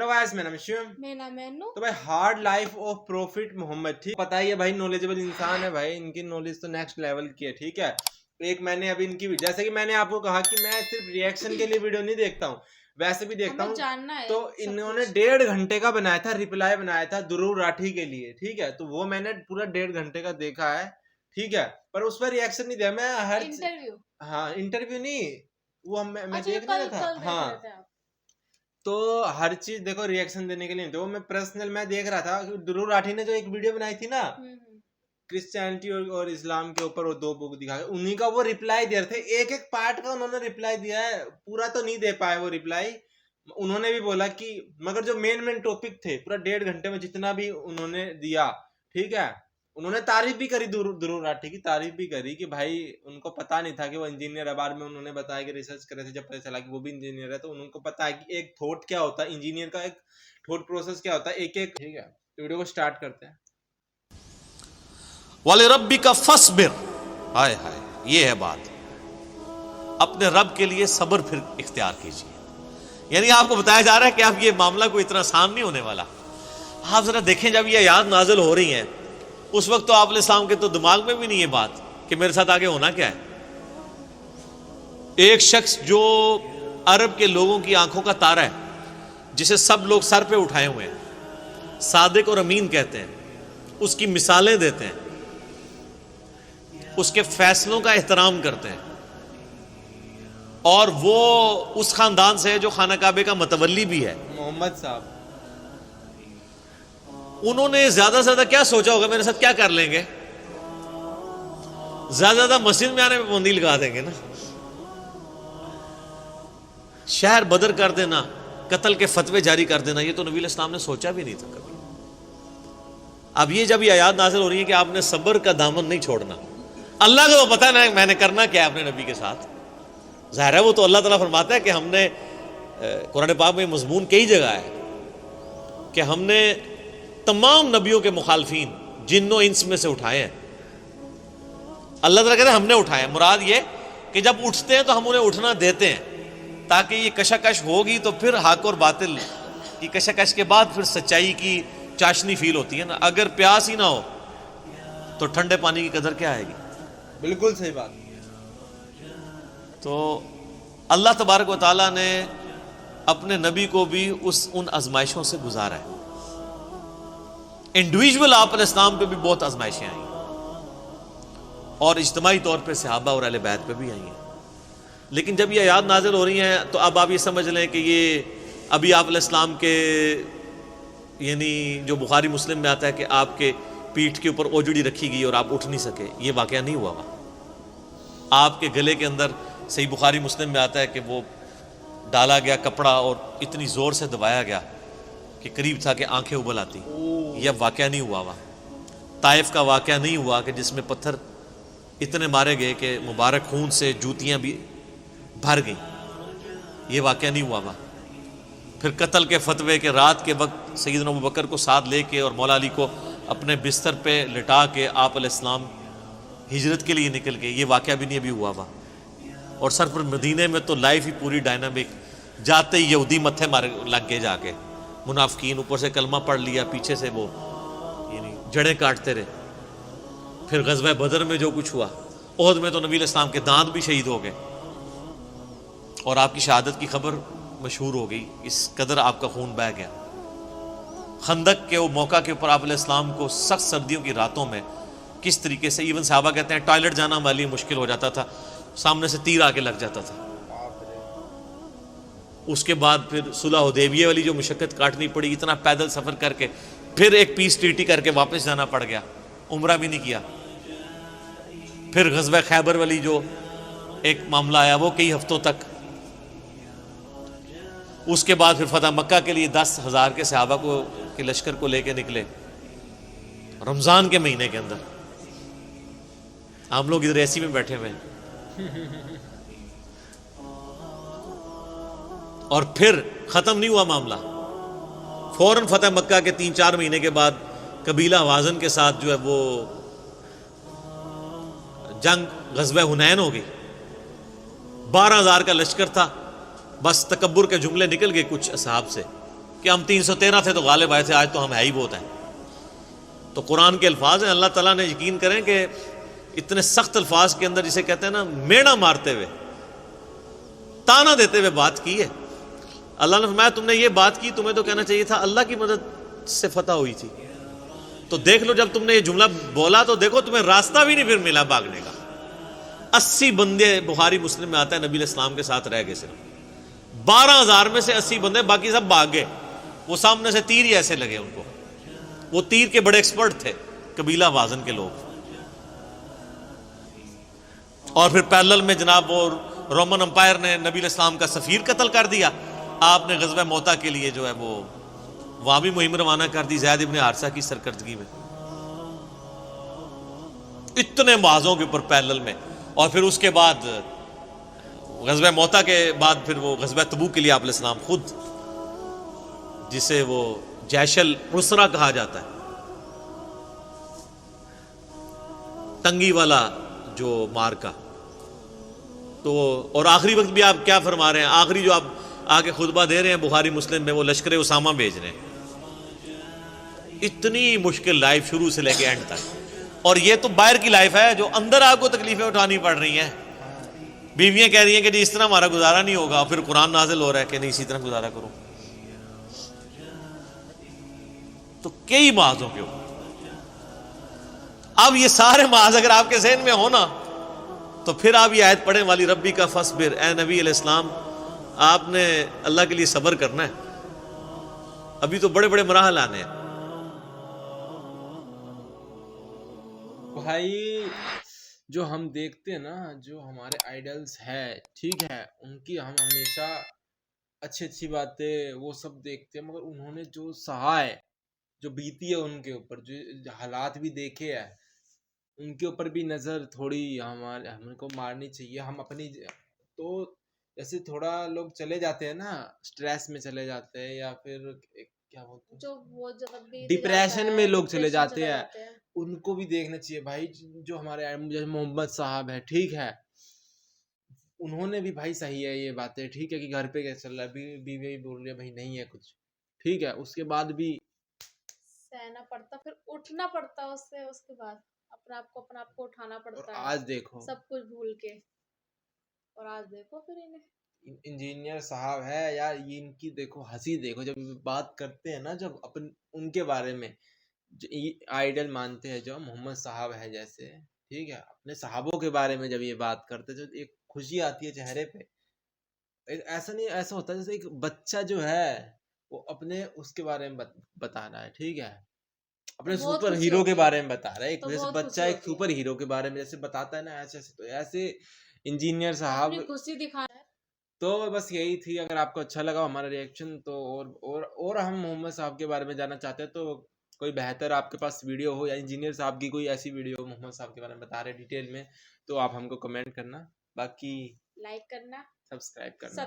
Voice मेरा मशहूर मेरा मेनू तो भाई hard life of profit Muhammad, ठीक पता ही है भाई, नॉलेजेबल इंसान है भाई, इनकी नॉलेज तो नेक्स्ट लेवल की है। ठीक है, एक मैंने अभी इनकी, जैसे कि मैंने आपको कहा कि मैं सिर्फ रिएक्शन के लिए वीडियो नहीं देखता हूँ, वैसे भी देखता हूँ। तो इन्होंने 1.5 घंटे का बनाया था, रिप्लाई बनाया था दुरूर राठी के लिए। ठीक है, तो वो मैंने पूरा 1.5 घंटे का देखा है। ठीक है, पर उस पर रिएक्शन नहीं दिया मैं। हर इंटरव्यू, हाँ इंटरव्यू नहीं, वो मैं अच्छा, देख नहीं था। हाँ, तो हर चीज देखो रिएक्शन देने के लिए नहीं, तो मैं पर्सनल मैं देख रहा था कि दुरूर राठी ने जो एक वीडियो बनाई थी ना, क्रिश्चियनिटी और इस्लाम के ऊपर, वो 2 बुक दिखा के उन्हीं का वो रिप्लाई दे रहे थे। एक एक पार्ट का उन्होंने रिप्लाई दिया है, पूरा तो नहीं दे पाए वो रिप्लाई। उन्होंने भी बोला कि मगर जो मेन टॉपिक थे पूरा 1.5 घंटे में जितना भी उन्होंने दिया, ठीक है, उन्होंने तारीफ भी करी, दुरूर राठी की तारीफ भी करी कि भाई उनको पता नहीं था कि वो इंजीनियर है। बाद में उन्होंने बताया कि रिसर्च करे थे, जब पता चला कि वो भी इंजीनियर है, तो उनको पता है कि एक थॉट क्या होता है, इंजीनियर का एक थॉट प्रोसेस क्या होता है, एक एक। ठीक है, तो वीडियो को स्टार्ट करते हैं। वाले रब्बी का फस्बिर, हाय हाय, ये है बात। अपने रब के लिए सब्र फिर इख्तियार कीजिए। यानी आपको बताया जा रहा है कि आप ये मामला कोई इतना आसान नहीं होने वाला। आप जरा देखें, जब ये आयात नाजिल हो रही हैं उस वक्त तो आप इस्लाम के तो दिमाग में भी नहीं ये बात कि मेरे साथ आगे होना क्या है। एक शख्स जो अरब के लोगों की आंखों का तारा है, जिसे सब लोग सर पे उठाए हुए हैं, सादिक और अमीन कहते हैं, उसकी मिसालें देते हैं, उसके फैसलों का एहतराम करते हैं, और वो उस खानदान से है जो खाना काबे का मतवल्ली भी है, मोहम्मद साहब। उन्होंने ज्यादा से ज्यादा क्या सोचा होगा, मेरे साथ क्या कर लेंगे, ज्यादा मस्जिद में आने में पाबंदी लगा देंगे ना, शहर बदर कर देना, कत्ल के फतवे जारी कर देना, ये तो नबी इस्लाम ने सोचा भी नहीं था कभी। अब ये जब ये आयात नाज़िल हो रही है कि आपने सब्र का दामन नहीं छोड़ना, अल्लाह को तो पता नहीं मैंने करना क्या है अपने नबी के साथ। ज़ाहिर है वो तो अल्लाह ताला फरमाता है कि हमने, कुरान पाक में मज़मून कई जगह है कि हमने तमाम नबियों के मुखालफीन जिन्नो इंस में से उठाए हैं। अल्लाह ताला कहते हैं हमने उठाए। मुराद ये कि जब उठते हैं तो हम उन्हें उठना देते हैं, ताकि ये कशाकश होगी तो फिर हक और बातिल की कशाकश के बाद फिर सच्चाई की चाशनी फील होती है ना। अगर प्यास ही ना हो तो ठंडे पानी की कदर क्या आएगी। बिल्कुल सही बात। तो अल्लाह तबारक व तआला ने अपने नबी को भी उन आजमाइशों से गुजारा है। इंडिविजुअल आप इस्लाम पे भी बहुत आजमाइशें आई और इज्तिमाई तौर पे सहाबा और अहले बैत पे भी आई हैं। लेकिन जब ये आयात नाज़िल हो रही हैं तो अब आप ये समझ लें कि ये अभी आप इस्लाम के, यानी जो बुखारी मुस्लिम में आता है कि आपके पीठ के ऊपर ओजड़ी रखी गई और आप उठ नहीं सके, ये वाक़या नहीं हुआ। आपके गले के अंदर, सही बुखारी मुस्लिम में आता है कि वो डाला गया कपड़ा और इतनी ज़ोर से दबाया गया कि करीब था कि आंखें उबल आती। यह वाक़या नहीं हुआ। ताइफ का वाक़या नहीं हुआ कि जिसमें पत्थर इतने मारे गए कि मुबारक खून से जूतियाँ भी भर गई, ये वाक़या नहीं हुआ। फिर कत्ल के फतवे के रात के वक्त सैयदना अबू बकर को साथ लेके और मौला अली को अपने बिस्तर पे लिटा के आप अलैहिस्सलाम हिजरत के लिए निकल गए, ये वाक़या भी नहीं अभी हुआ। और सर पर मदीने में तो लाइफ ही पूरी डायनामिक, जाते ही यहूदी मत्थे मारे लग गए, जाके मुनाफिकीन, ऊपर से कलमा पढ़ लिया, पीछे से वो यानी जड़ें काटते रहे। फिर ग़ज़वा बदर में जो कुछ हुआ, ओहद में तो नबी इस्लाम के दांत भी शहीद हो गए और आपकी शहादत की खबर मशहूर हो गई, इस कदर आपका खून बह गया। खंदक के वो मौका के ऊपर आप इस्लाम को सख्त सर्दियों की रातों में किस तरीके से, इवन सहाबा कहते हैं टॉयलेट जाना हमारे लिए मुश्किल हो जाता था, सामने से तीर आके लग जाता था। उसके बाद फिर सुलह हुदैबिया वाली जो मुशक्कत काटनी पड़ी, इतना पैदल सफ़र करके, फिर एक पीस ट्रीटी करके वापस जाना पड़ गया, उम्रा भी नहीं किया। फिर ग़ज़वा खैबर वाली जो एक मामला आया, वो कई हफ्तों तक। उसके बाद फिर फतह मक्का के लिए 10,000 के सहाबा को के लश्कर को लेके निकले रमज़ान के महीने के अंदर। हम लोग इधर ऐसी में बैठे हुए हैं और फिर ख़त्म नहीं हुआ मामला। फ़ौरन फतह मक्का के 3-4 महीने के बाद कबीला हवाज़न के साथ जो है वो जंग ग़ज़वा हुनैन हो गई। 12,000 का लश्कर था, बस तकब्बुर के जुमले निकल गए कुछ असहाब से کہ ہم 313 تھے تو غالب آئے تھے، آج تو ہم ہے ہی بہت ہیں. تو قرآن کے الفاظ ہیں. اللہ تعالیٰ نے یقین کریں کہ اتنے سخت الفاظ کے اندر جسے کہتے ہیں نا میڑا مارتے ہوئے، تانا دیتے ہوئے بات کی ہے. اللہ نے فرمایا تم نے یہ بات کی، تمہیں تو کہنا چاہیے تھا اللہ کی مدد سے فتح ہوئی تھی. تو دیکھ لو جب تم نے یہ جملہ بولا تو دیکھو تمہیں راستہ بھی نہیں پھر ملا بھاگنے کا. 80 بندے بخاری مسلم میں آتا ہے نبی علیہ السلام کے ساتھ رہ گئے، صرف 12,000 میں سے 80 بندے، باقی سب بھاگ گئے. وہ سامنے سے تیر ہی ایسے لگے ان کو. وہ تیر کے بڑے ایکسپرٹ تھے، قبیلہ وازن کے لوگ. اور پھر پیرلل میں جناب وہ رومن امپائر نے نبی علیہ السلام کا سفیر قتل کر دیا. آپ نے غزوہ موتا کے لیے جو ہے وہ وہاں بھی مہم روانہ کر دی زید ابن حارثہ کی سرکردگی میں. اتنے معاذوں کے اوپر پیرلل میں. اور پھر اس کے بعد غزوہ موتا کے بعد پھر وہ غزوہ تبوک کے لیے آپ علیہ السلام خود، جسے وہ جیش العسرہ کہا جاتا ہے، تنگی والا جو مارکا. تو اور آخری وقت بھی آپ کیا فرما رہے ہیں، آخری جو آپ آگے خطبہ دے رہے ہیں بخاری مسلم میں، وہ لشکر اسامہ بھیج رہے ہیں. اتنی مشکل لائف شروع سے لے کے اینڈ تک. اور یہ تو باہر کی لائف ہے، جو اندر آپ کو تکلیفیں اٹھانی پڑ رہی ہیں. بیویاں کہہ رہی ہیں کہ جی اس طرح ہمارا گزارا نہیں ہوگا، پھر قرآن نازل ہو رہا ہے کہ نہیں اسی طرح گزارا کرو. تو کئی معاذوں کے اوپر. اب یہ سارے معاذ اگر آپ کے ذہن میں ہونا تو پھر آپ یہ آیت پڑھیں والی ربی کا فصبر. اے نبی علیہ السلام آپ نے اللہ کے لیے صبر کرنا ہے، ابھی تو بڑے بڑے مراحل آنے ہیں. بھائی جو ہم دیکھتے ہیں نا، جو ہمارے آئیڈلز ہے، ٹھیک ہے، ان کی ہم ہمیشہ اچھی باتیں وہ سب دیکھتے ہیں، مگر انہوں نے جو سہا ہے، جو بیتی ہے ان کے اوپر، جو حالات بھی دیکھے ہیں، ان کے اوپر بھی نظر تھوڑی ہم کو مارنی چاہیے. ہم اپنی تو جیسے تھوڑا لوگ چلے جاتے ہیں نا، سٹریس میں چلے جاتے ہیں، یا پھر کیا بولتے ہیں، جو وہ جب ڈپریشن میں لوگ چلے جاتے ہیں، ان کو بھی دیکھنا چاہیے بھائی. جو ہمارے محمد صاحب ہے، ٹھیک ہے، انہوں نے بھی بھائی صحیح ہے یہ باتیں، ٹھیک ہے کہ گھر پہ کیسے چل رہا ہے، بیوی بول رہی ہے بھائی نہیں ہے کچھ، ٹھیک ہے، اس کے بعد بھی سہنا پڑتا، پھر اٹھنا پڑتا اس سے، اس کے بعد اپنا آپ کو اٹھانا پڑتا ہے. آج دیکھو سب کچھ بھول کے، اور آج دیکھو پھر انہیں انجینئر صاحب ہے یار، یہ ان کی دیکھو ہنسی دیکھو، جب بات کرتے ہیں نا، جب ان کے بارے میں آئیڈل مانتے ہیں جو محمد صاحب ہے جیسے، ٹھیک ہے، اپنے صحابوں کے بارے میں جب یہ بات کرتے جو ایک خوشی آتی ہے چہرے پہ. ایسا نہیں، ایسا ہوتا ہے جیسے ایک بچہ جو ہے وہ اپنے اس کے بارے میں بتا رہا ہے، ٹھیک ہے، اپنے سپر ہیرو کے بارے میں بتا رہا ہے. ایک جیسے بچہ ایک سپر ہیرو کے بارے میں جیسے بتاتا ہے نا، ایسے تو ایسے انجینئر صاحب خوشی دکھانا ہے. تو بس یہی تھی. اگر آپ کو اچھا لگا ہمارا ریئیکشن تو اور ہم محمد صاحب کے بارے میں جاننا چاہتے ہیں، تو کوئی بہتر آپ کے پاس ویڈیو ہو، یا انجینئر صاحب کی کوئی ایسی ویڈیو محمد صاحب کے بارے میں بتا رہے ڈیٹیل میں، تو آپ ہم کو کمنٹ کرنا. باقی لائک کرنا، سبسکرائب کرنا.